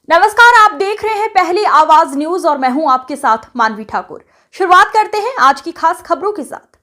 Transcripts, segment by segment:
नमस्कार, आप देख रहे हैं पहली आवाज न्यूज और मैं हूं आपके साथ मानवी ठाकुर। शुरुआत करते हैं आज की खास खबरों के साथ।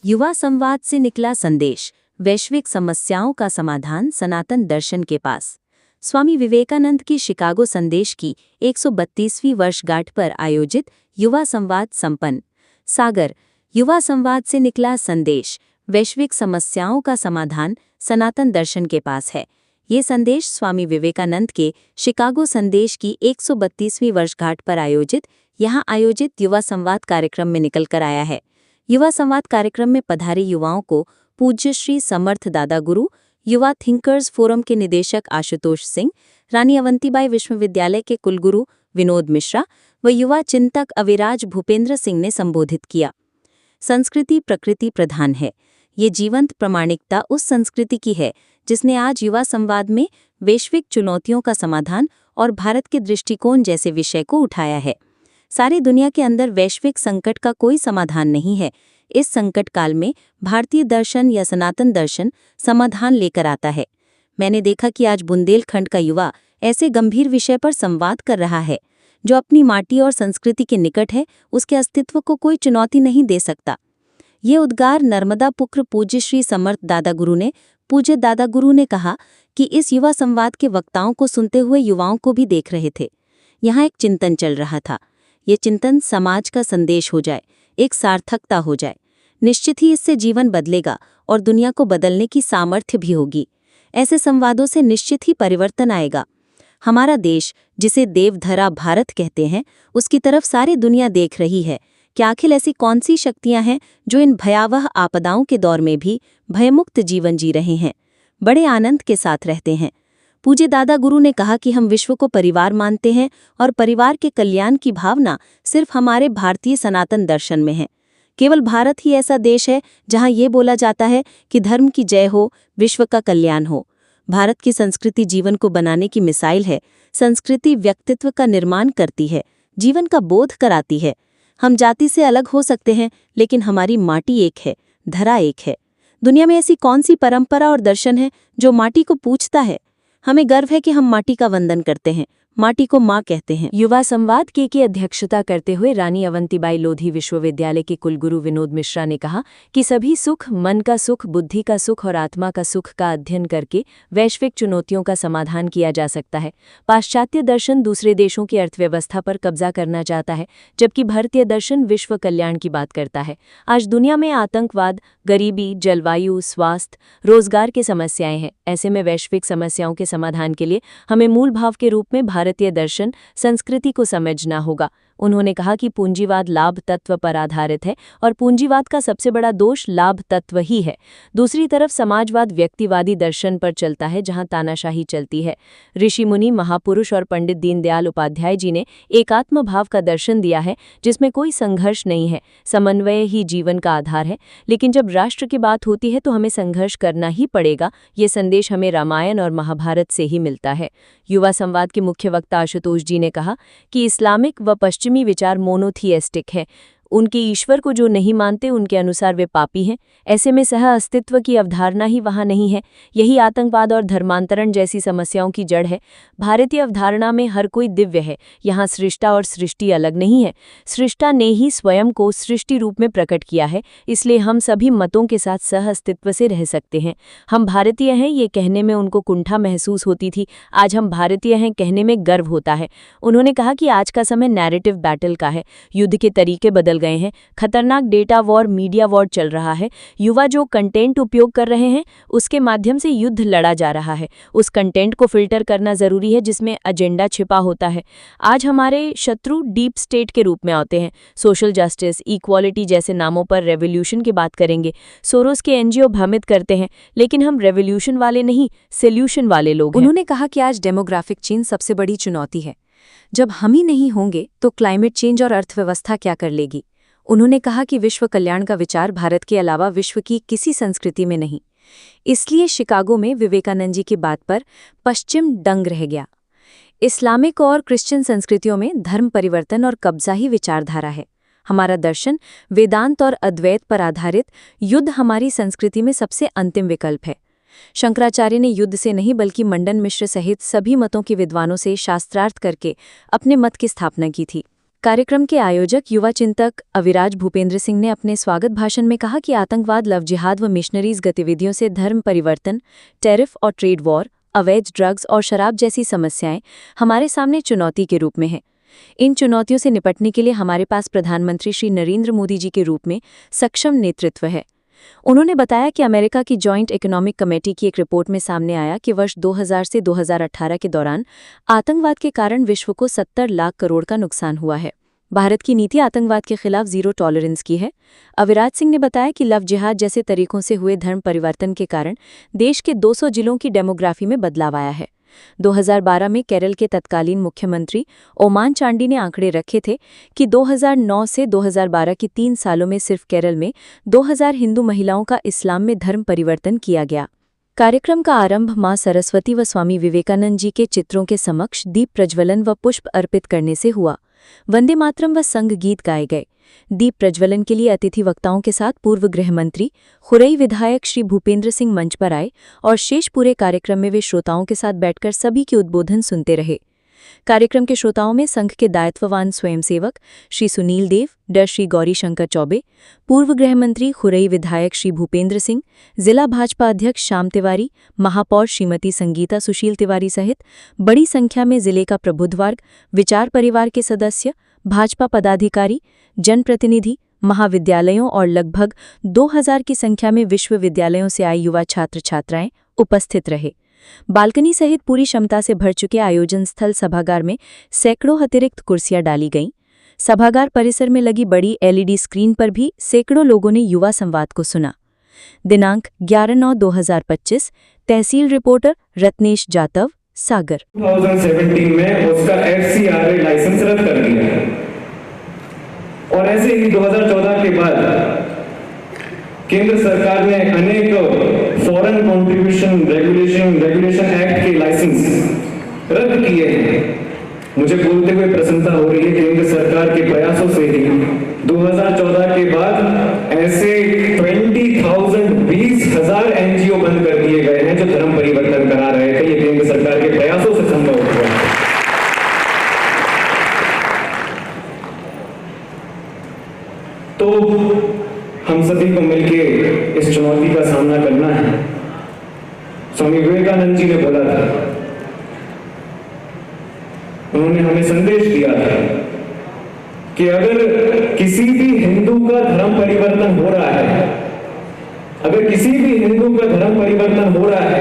युवा संवाद से निकला संदेश, वैश्विक समस्याओं का समाधान सनातन दर्शन के पास। स्वामी विवेकानंद की शिकागो संदेश की 132वीं वर्षगांठ पर आयोजित युवा संवाद संपन्न। सागर, युवा संवाद से निकला संदेश, वैश्विक समस्याओं का समाधान सनातन दर्शन के पास है। ये संदेश स्वामी विवेकानंद के शिकागो संदेश की 132वीं वर्षगांठ पर यहाँ आयोजित युवा संवाद कार्यक्रम में निकल कर आया है। युवा संवाद कार्यक्रम में पधारे युवाओं को पूज्य श्री समर्थ दादा गुरु, युवा थिंकर्स फोरम के निदेशक आशुतोष सिंह, रानी अवंतीबाई विश्वविद्यालय के कुलगुरु विनोद मिश्रा व युवा चिंतक अविराज भूपेंद्र सिंह ने संबोधित किया। संस्कृति प्रकृति प्रधान है। ये जीवंत प्रामाणिकता उस संस्कृति की है जिसने आज युवा संवाद में वैश्विक चुनौतियों का समाधान और भारत के दृष्टिकोण जैसे विषय को उठाया है। सारी दुनिया के अंदर वैश्विक संकट का कोई समाधान नहीं है। इस संकट काल में भारतीय दर्शन या सनातन दर्शन समाधान लेकर आता है। मैंने देखा कि आज बुंदेलखंड का युवा ऐसे गंभीर विषय पर संवाद कर रहा है जो अपनी माटी और संस्कृति के निकट है। उसके अस्तित्व को कोई चुनौती नहीं दे सकता। ये उद्गार नर्मदा पुत्र पूज्य श्री समर्थ दादा गुरु ने कहा कि इस युवा संवाद के वक्ताओं को सुनते हुए युवाओं को भी देख रहे थे। यहाँ एक चिंतन चल रहा था। ये चिंतन समाज का संदेश हो जाए, एक सार्थकता हो जाए। निश्चित ही इससे जीवन बदलेगा और दुनिया को बदलने की सामर्थ्य भी होगी। ऐसे संवादों से निश्चित ही परिवर्तन आएगा। हमारा देश, जिसे देवधरा भारत कहते हैं, उसकी तरफ सारी दुनिया देख रही है कि आखिर ऐसी कौन सी शक्तियां हैं जो इन भयावह आपदाओं के दौर में भी भयमुक्त जीवन जी रहे हैं, बड़े आनंद के साथ रहते हैं। पूज्य दादा गुरु ने कहा कि हम विश्व को परिवार मानते हैं और परिवार के कल्याण की भावना सिर्फ हमारे भारतीय सनातन दर्शन में है। केवल भारत ही ऐसा देश है जहां ये बोला जाता है कि धर्म की जय हो, विश्व का कल्याण हो। भारत की संस्कृति जीवन को बनाने की मिसाइल है। संस्कृति व्यक्तित्व का निर्माण करती है, जीवन का बोध कराती है। हम जाति से अलग हो सकते हैं, लेकिन हमारी माटी एक है, धरा एक है। दुनिया में ऐसी कौन सी परंपरा और दर्शन है जो माटी को पूछता है? हमें गर्व है कि हम माटी का वंदन करते हैं, माटी को माँ कहते हैं। युवा संवाद की अध्यक्षता करते हुए रानी अवंतीबाई लोधी विश्वविद्यालय के कुलगुरु विनोद मिश्रा ने कहा कि सभी सुख, मन का सुख, बुद्धि का सुख और आत्मा का सुख का अध्ययन करके वैश्विक चुनौतियों का समाधान किया जा सकता है। पाश्चात्य दर्शन दूसरे देशों की अर्थव्यवस्था पर कब्जा करना चाहता है, जबकि भारतीय दर्शन विश्व कल्याण की बात करता है। आज दुनिया में आतंकवाद, गरीबी, जलवायु, स्वास्थ्य, रोजगार की समस्याएं हैं। ऐसे में वैश्विक समस्याओं के समाधान के लिए हमें मूल भाव के रूप में भारतीय दर्शन संस्कृति को समझना होगा। उन्होंने कहा कि पूंजीवाद लाभ तत्व पर आधारित है और पूंजीवाद का सबसे बड़ा दोष लाभ तत्व ही है। दूसरी तरफ समाजवाद व्यक्तिवादी दर्शन पर चलता है, जहां तानाशाही चलती है। ऋषि मुनि, महापुरुष और पंडित दीनदयाल उपाध्याय जी ने एकात्म भाव का दर्शन दिया है, जिसमें कोई संघर्ष नहीं है, समन्वय ही जीवन का आधार है। लेकिन जब राष्ट्र की बात होती है तो हमें संघर्ष करना ही पड़ेगा। ये संदेश हमें रामायण और महाभारत से ही मिलता है। युवा संवाद के मुख्य वक्ता आशुतोष जी ने कहा कि इस्लामिक व पश्चिमी विचार मोनोथियस्टिक है। उनके ईश्वर को जो नहीं मानते, उनके अनुसार वे पापी हैं। ऐसे में सह अस्तित्व की अवधारणा ही वहाँ नहीं है। यही आतंकवाद और धर्मांतरण जैसी समस्याओं की जड़ है। भारतीय अवधारणा में हर कोई दिव्य है। यहाँ सृष्टा और सृष्टि अलग नहीं है। सृष्टा ने ही स्वयं को सृष्टि रूप में प्रकट किया है। इसलिए हम सभी मतों के साथ सह अस्तित्व से रह सकते हैं। हम भारतीय हैं, ये कहने में उनको कुंठा महसूस होती थी। आज हम भारतीय हैं कहने में गर्व होता है। उन्होंने कहा कि आज का समय नैरेटिव बैटल का है। युद्ध के तरीके बदल गए हैं। खतरनाक डेटा वॉर, मीडिया वॉर चल रहा है। युवा जो कंटेंट उपयोग कर रहे हैं, उसके माध्यम से युद्ध लड़ा जा रहा है। उस कंटेंट को फिल्टर करना जरूरी है जिसमें एजेंडा छिपा होता है। आज हमारे शत्रु डीप स्टेट के रूप में आते हैं। सोशल जस्टिस, इक्वालिटी जैसे नामों पर रेवोल्यूशन की बात करेंगे। सोरोस के एनजीओ भ्रमित करते हैं, लेकिन हम रेवोल्यूशन वाले नहीं, सोल्यूशन वाले लोग हैं। उन्होंने कहा कि आज डेमोग्राफिक चेंज सबसे बड़ी चुनौती है। जब हम ही नहीं होंगे तो क्लाइमेट चेंज और अर्थव्यवस्था क्या कर लेगी। उन्होंने कहा कि विश्व कल्याण का विचार भारत के अलावा विश्व की किसी संस्कृति में नहीं। इसलिए शिकागो में विवेकानंद जी की बात पर पश्चिम दंग रह गया। इस्लामिक और क्रिश्चियन संस्कृतियों में धर्म परिवर्तन और कब्जा ही विचारधारा है। हमारा दर्शन वेदांत और अद्वैत पर आधारित युद्ध हमारी संस्कृति में सबसे अंतिम विकल्प है। शंकराचार्य ने युद्ध से नहीं बल्कि मंडन मिश्र सहित सभी मतों के विद्वानों से शास्त्रार्थ करके अपने मत की स्थापना की थी। कार्यक्रम के आयोजक युवा चिंतक अविराज भूपेंद्र सिंह ने अपने स्वागत भाषण में कहा कि आतंकवाद, लव जिहाद व मिशनरीज गतिविधियों से धर्म परिवर्तन, टैरिफ और ट्रेड वॉर, अवैध ड्रग्स और शराब जैसी समस्याएं हमारे सामने चुनौती के रूप में हैं। इन चुनौतियों से निपटने के लिए हमारे पास प्रधानमंत्री श्री नरेंद्र मोदी जी के रूप में सक्षम नेतृत्व है। उन्होंने बताया कि अमेरिका की जॉइंट इकोनॉमिक कमेटी की एक रिपोर्ट में सामने आया कि वर्ष 2000 से 2018 के दौरान आतंकवाद के कारण विश्व को 70 लाख करोड़ का नुकसान हुआ है। भारत की नीति आतंकवाद के खिलाफ जीरो टॉलरेंस की है। अविराज सिंह ने बताया कि लव जिहाद जैसे तरीकों से हुए धर्म परिवर्तन के कारण देश के 200 जिलों की डेमोग्राफी में बदलाव आया है। 2012 में केरल के तत्कालीन मुख्यमंत्री ओमान चांडी ने आंकड़े रखे थे कि 2009 से 2012 की 3 सालों में सिर्फ केरल में 2000 हिंदू महिलाओं का इस्लाम में धर्म परिवर्तन किया गया। कार्यक्रम का आरंभ मां सरस्वती व स्वामी विवेकानंद जी के चित्रों के समक्ष दीप प्रज्वलन व पुष्प अर्पित करने से हुआ। वंदे मातरम व संघ गीत गाए गए। दीप प्रज्वलन के लिए अतिथि वक्ताओं के साथ पूर्व गृह मंत्री, खुरई विधायक श्री भूपेंद्र सिंह मंच पर आए और शेष पूरे कार्यक्रम में वे श्रोताओं के साथ बैठकर सभी के उद्बोधन सुनते रहे। कार्यक्रम के श्रोताओं में संघ के दायित्ववान स्वयंसेवक श्री सुनील देव, डर श्री गौरी शंकर चौबे, पूर्व गृह मंत्री खुरई विधायक श्री भूपेंद्र सिंह, जिला भाजपा अध्यक्ष श्याम तिवारी, महापौर श्रीमती संगीता सुशील तिवारी सहित बड़ी संख्या में जिले का प्रबुद्ध वर्ग, विचार परिवार के सदस्य, भाजपा पदाधिकारी, जनप्रतिनिधि, महाविद्यालयों और लगभग 2000 की संख्या में विश्वविद्यालयों से आए युवा छात्र छात्राएं उपस्थित रहे। बालकनी सहित पूरी क्षमता से भर चुके आयोजन स्थल सभागार में सैकड़ों अतिरिक्त कुर्सियां डाली गईं। सभागार परिसर में लगी बड़ी LED स्क्रीन पर भी सैकड़ों लोगों ने युवा संवाद को सुना। दिनांक 11/9/2025। तहसील रिपोर्टर रत्नेश जाटव, सागर। 2017 में उसका FCRA लाइसेंस रद्द कर दिया और ऐसे ही 2014 के बाद केंद्र सरकार ने अनेक फॉरेन कंट्रीब्यूशन रेगुलेशन एक्ट के लाइसेंस रद्द किए हैं। मुझे बोलते हुए प्रसन्नता हो रही है केंद्र सरकार के प्रयासों से ही 2014 के बाद ऐसे 20,000 NGO बंद कर दिए गए हैं जो धर्म परिवर्तन करा रहे थे। ये केंद्र सरकार के प्रयासों से संभव हुआ। तो हम सभी को मिलकर इस चुनौती का सामना करना है। स्वामी विवेकानंद जी ने बोला था, उन्होंने हमें संदेश दिया था कि अगर किसी भी हिंदू का धर्म परिवर्तन हो रहा है, अगर किसी भी हिंदू का धर्म परिवर्तन हो रहा है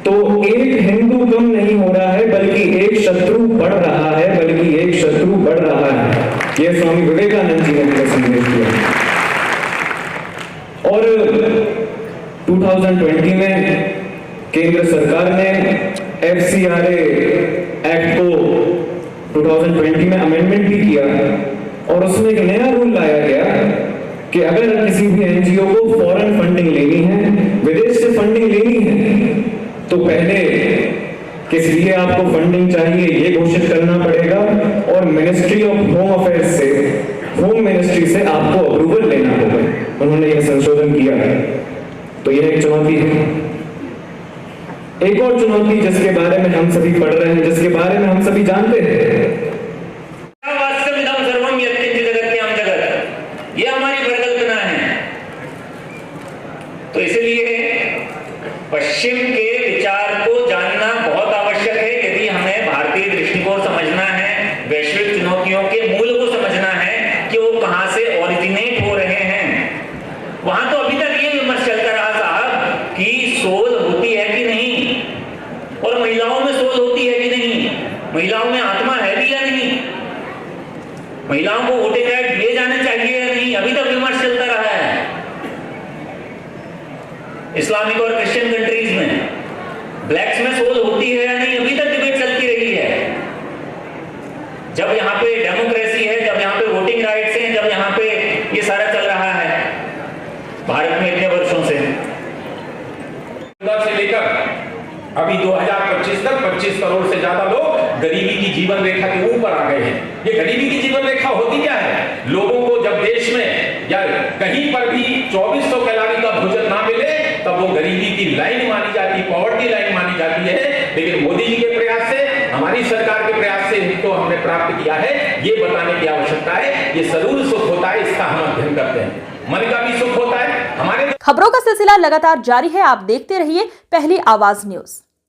तो एक हिंदू कम नहीं हो रहा है बल्कि एक शत्रु बढ़ रहा है, बल्कि एक शत्रु बढ़ रहा है। यह स्वामी विवेकानंद जी ने हमें संदेश दिया। और 2020 में केंद्र सरकार ने FCRA एक्ट को 2020 में अमेंडमेंट भी किया और उसमें एक नया रूल लाया गया कि अगर किसी भी NGO को फॉरेन फंडिंग लेनी है, विदेश से फंडिंग लेनी है, तो पहले किस लिए आपको फंडिंग चाहिए ये घोषित करना पड़ेगा और मिनिस्ट्री ऑफ होम अफेयर्स से, होम मिनिस्ट्री से आपको अप्रूवल लेना होगा। उन्होंने यह संशोधन किया है। तो यह एक चुनौती है। एक और चुनौती जिसके बारे में हम सभी पढ़ रहे हैं, जिसके बारे में हम सभी जानते हैं, ये हमारी परिकल्पना है। तो इसलिए पश्चिम के विचार को जानना बहुत आवश्यक है। यदि हमें भारतीय दृष्टिकोण समझना है, वैश्विक चुनौतियों के मूल को समझना है कि वो कहां से ओरिजिनेट हो रहे हैं। वहां तो अभी तक ये विमर्श चलता रहा साहब कि सोल होती है कि नहीं, और महिलाओं में सोल होती है कि नहीं, महिलाओं में आत्मा है भी या नहीं, महिलाओं को वोटिंग राइट दिए जाने चाहिए या नहीं, अभी तक विमर्श चलता रहा है। इस्लामिक और क्रिश्चियन कंट्रीज में ब्लैक्स में सोल होती है या नहीं, अभी तक डिबेट चलती रही है। जब यहाँ पे डेमोक्रेसी है, जब यहाँ पे वोटिंग राइट्स हैं, जब यहाँ पे ये सारा चल रहा है भारत में इतने वर्षों से लेकर अभी 2025 तक 25 करोड़ से ज्यादा लोग गरीबी की जीवन रेखा के ऊपर आ गए हैं। ये गरीबी की जीवन रेखा होती क्या है? लोगों को जब देश में या कहीं पर भी 2400 कैलोरी का भोजन ना मिले तब वो गरीबी की लाइन मानी जाती है, पॉवर्टी लाइन मानी जाती है। लेकिन मोदी जी के प्रयास से, हमारी सरकार के प्रयास से इनको हमने प्राप्त किया है, ये बताने की आवश्यकता है। ये जरूर सुख होता है, इसका हम अध्ययन करते हैं, मन का भी सुख होता है हमारे। खबरों का सिलसिला लगातार जारी है, आप देखते रहिए पहली आवाज न्यूज।